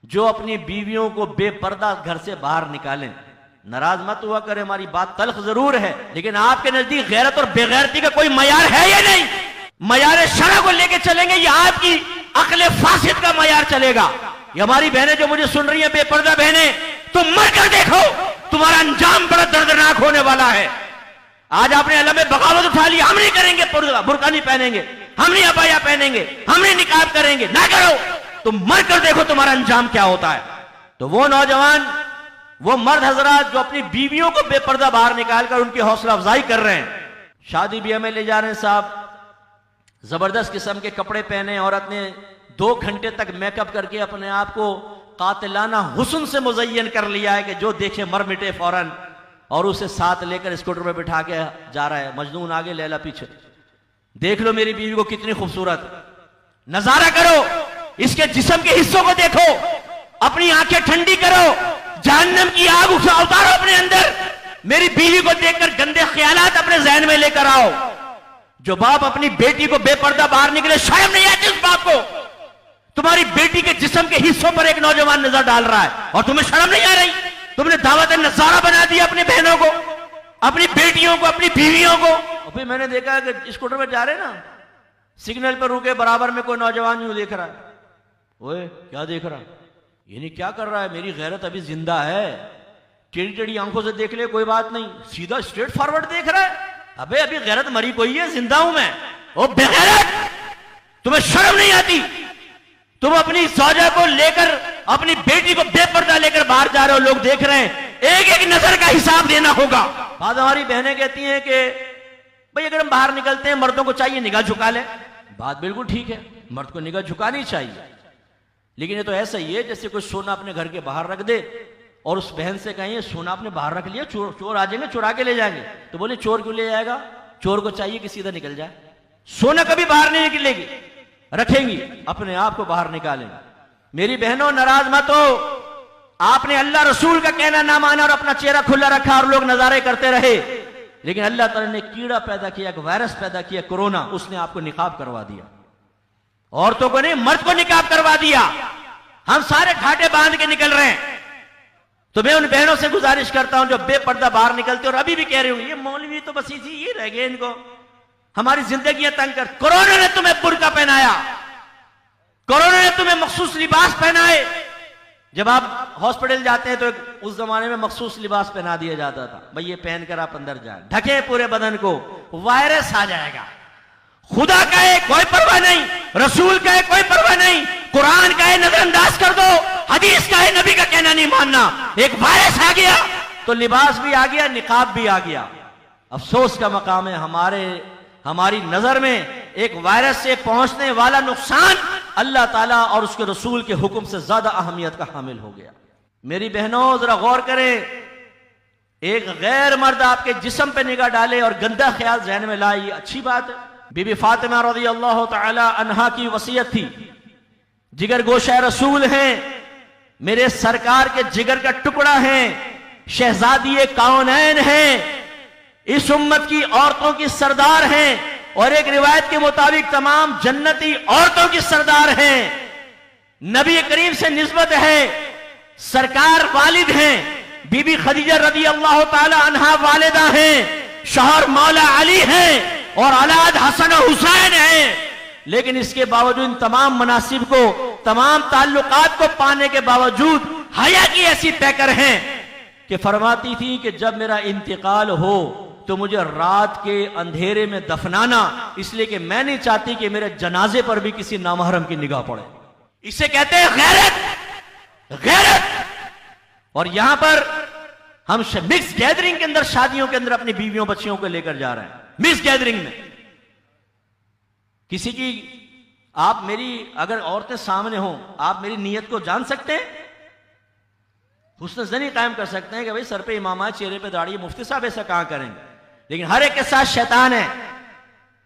जो अपनी बीवियों को बेपर्दा घर से बाहर निकालें। नाराज मत हुआ करे, हमारी बात तल्ख जरूर है, लेकिन आपके नजदीक गैरत और बेगैरती का कोई मयार है या नहीं? मयार शरा को लेके चलेंगे या आपकी अक्ल फासिद का मयार चलेगा? ये हमारी बहनें जो मुझे सुन रही हैं, बेपर्दा बहनें, तुम मर कर देखो, तुम्हारा अंजाम बड़ा दर्दनाक होने वाला है। आज आपने अलम बगावत उठा ली, हम नहीं करेंगे, बुर्का नहीं पहनेंगे, हम नहीं अबाया पहनेंगे, हम नहीं निकाब करेंगे, ना करो, तुम मर कर देखो तुम्हारा अंजाम क्या होता है। तो वो नौजवान, वो मर्द हजरात जो अपनी बीवियों को बेपर्दा बाहर निकालकर उनकी हौसला अफजाई कर रहे हैं, शादी ब्याह में ले जा रहे हैं साहब, जबरदस्त किस्म के कपड़े पहने, औरत ने 2 घंटे तक मेकअप करके अपने आप को कातिलाना हुस्न से मुज़य्यन कर लिया है कि जो देखे मर मिटे फौरन, और उसे साथ लेकर स्कूटर पर बिठा के जा रहा है, मजनून आगे लैला पीछे। देख लो मेरी बीवी को कितनी खूबसूरत, नजारा करो, इसके जिस्म के हिस्सों को देखो, अपनी आंखें ठंडी करो, जहन्नम की आग उतारो अपने अंदर। मेरी बीवी को देखकर गंदे ख्यालात अपने जहन में लेकर आओ। जो बाप अपनी बेटी को बेपर्दा बाहर निकले, शर्म नहीं आती उस बाप को? तुम्हारी बेटी के जिस्म के हिस्सों पर एक नौजवान नजर डाल रहा है और तुम्हें शर्म नहीं आ रही? तुमने दावत नजारा बना दिया अपनी बहनों को, अपनी बेटियों को, अपनी बीवियों को। और फिर मैंने देखा कि स्कूटर पर जा रहे ना, सिग्नल पर रुके, बराबर में कोई नौजवान यूं देख रहा है, ओए क्या देख रहा है, ये नहीं क्या कर रहा है, मेरी गैरत अभी जिंदा है, टेढ़ी टेढ़ी आंखों से देख ले कोई बात नहीं, सीधा स्ट्रेट फॉरवर्ड देख रहा है, अबे अभी गैरत मरी कोई है, जिंदा हूं मैं। ओ बेगैरत, तुम्हें शर्म नहीं आती? तुम अपनी सौजा को लेकर, अपनी बेटी को बेपर्दा लेकर बाहर जा रहे हो, लोग देख रहे हैं, एक एक नजर का हिसाब देना होगा। बाद हमारी बहनें कहती हैं कि भाई अगर हम बाहर निकलते हैं, मर्दों को चाहिए निगाह झुका ले। बात बिल्कुल ठीक है, मर्द को निगाह झुकानी चाहिए, लेकिन ये तो ऐसा ही है जैसे कोई सोना अपने घर के बाहर रख दे और उस बहन से कहें सोना आपने बाहर रख लिया, चोर आ जाएंगे चुरा के ले जाएंगे, तो बोले चोर क्यों ले जाएगा, चोर को चाहिए कि सीधा निकल जाए। सोना कभी बाहर नहीं निकलेगी, रखेंगी, अपने आप को बाहर निकालेंगे। मेरी बहनों नाराज मत हो, आपने अल्लाह रसूल का कहना ना माना और अपना चेहरा खुला रखा और लोग नजारे करते रहे, लेकिन अल्लाह ताला ने कीड़ा पैदा किया, एक वायरस पैदा किया, कोरोना, उसने आपको निकाब करवा दिया। औरतों को नहीं, मर्द को निकाब करवा दिया। हम सारे घाटे बांध के निकल रहे हैं। तो मैं उन बहनों से गुजारिश करता हूं जो बेपर्दा बाहर निकलते और अभी भी कह रही हूं ये मौलवी तो बस इसी ये रह गए, इनको हमारी जिंदगियां तंग कर। कोरोना ने तुम्हें बुर्का पहनाया, कोरोना ने तुम्हें मखसूस लिबास पहनाए। जब आप हॉस्पिटल जाते हैं तो उस जमाने में मखसूस लिबास पहना दिया जाता था, भाई ये पहनकर आप अंदर जाए, ढके पूरे बदन को, वायरस आ जाएगा। खुदा का है कोई परवाह नहीं, रसूल का है कोई परवाह नहीं, कुरान का है नजरअंदाज कर दो, हदीस का है नबी का कहना नहीं मानना। एक वायरस आ गया तो लिबास भी आ गया, निकाब भी आ गया। अफसोस का मकाम है हमारी नजर में एक वायरस से पहुंचने वाला नुकसान अल्लाह ताला और उसके रसूल के हुक्म से ज्यादा अहमियत का हामिल हो गया। मेरी बहनों जरा गौर करें, एक गैर मर्द आपके जिस्म पे निगाह डाले और गंदा ख्याल जहन में लाए, अच्छी बात है। बीबी फातिमा रज़ी अल्लाह तआला अन्हा की वसीयत थी, जिगर गोशा रसूल हैं, मेरे सरकार के जिगर का टुकड़ा हैं, शहजादी कौनैन हैं, इस उम्मत की औरतों की सरदार हैं, और एक रिवायत के मुताबिक तमाम जन्नती औरतों की सरदार हैं। नबी करीम से निस्बत है, सरकार वालिद हैं, बीबी खदीजा रज़ी अल्लाह तआला अन्हा वालिदा हैं, शौहर मौला अली हैं और औलाद हसन और हुसैन हैं। लेकिन इसके बावजूद इन तमाम मनासिब को, तमाम ताल्लुकात को पाने के बावजूद हया की ऐसी पैकर हैं कि फरमाती थी कि जब मेरा इंतकाल हो तो मुझे रात के अंधेरे में दफनाना, इसलिए कि मैं नहीं चाहती कि मेरे जनाजे पर भी किसी नामहरम की निगाह पड़े। इसे कहते हैं गैरत, गैरत। और यहां पर हम मिक्स गैदरिंग के अंदर, शादियों के अंदर अपनी बीवियों बच्चियों को लेकर जा रहे हैं, मिक्स गैदरिंग में। किसी की, आप मेरी अगर औरतें सामने हो, आप मेरी नीयत को जान सकते हैं, हुस्न ज़नी कायम कर सकते हैं कि भाई सर पे इमामा, चेहरे पे दाढ़ी, मुफ्ती साहब ऐसा कहां करेंगे, लेकिन हर एक के साथ शैतान है।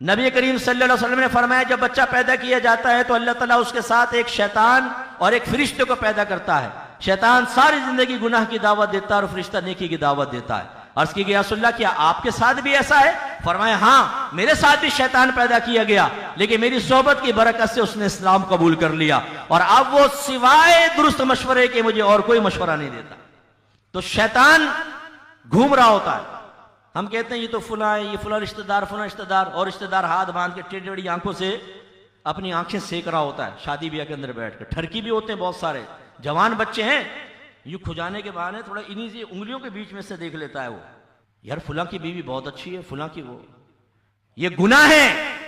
नबी करीम सल्लल्लाहु अलैहि वसल्लम ने फरमाया जब बच्चा पैदा किया जाता है तो अल्लाह ताला उसके साथ एक शैतान और एक फरिश्ते को पैदा करता है। शैतान सारी जिंदगी गुनाह की दावत देता है और फरिश्ता नेकी की दावत देता है। अर्ज़ की गई या रसूलल्लाह क्या आपके साथ भी ऐसा है? फरमाया हाँ, मेरे साथ भी शैतान पैदा किया गया, लेकिन मेरी सोहबत की बरकत से उसने इस्लाम कबूल कर लिया और अब वो सिवाय दुरुस्त मशवरे के मुझे और कोई मशवरा नहीं देता। तो शैतान घूम रहा होता है, हम कहते हैं ये तो फुला है, ये फुला रिश्तेदार, और रिश्तेदार हाथ बांध के टेढ़ी टेढ़ी आंखों से अपनी आंखें सेक रहा होता है शादी ब्याह के अंदर बैठकर। ठरकी भी होते हैं बहुत सारे, जवान बच्चे हैं, यूं खुजाने के बहाने थोड़ा इन्हीं से उंगलियों के बीच में से देख लेता है वो, यार फुला की बीवी बहुत अच्छी है, फुला की वो। ये गुनाह है।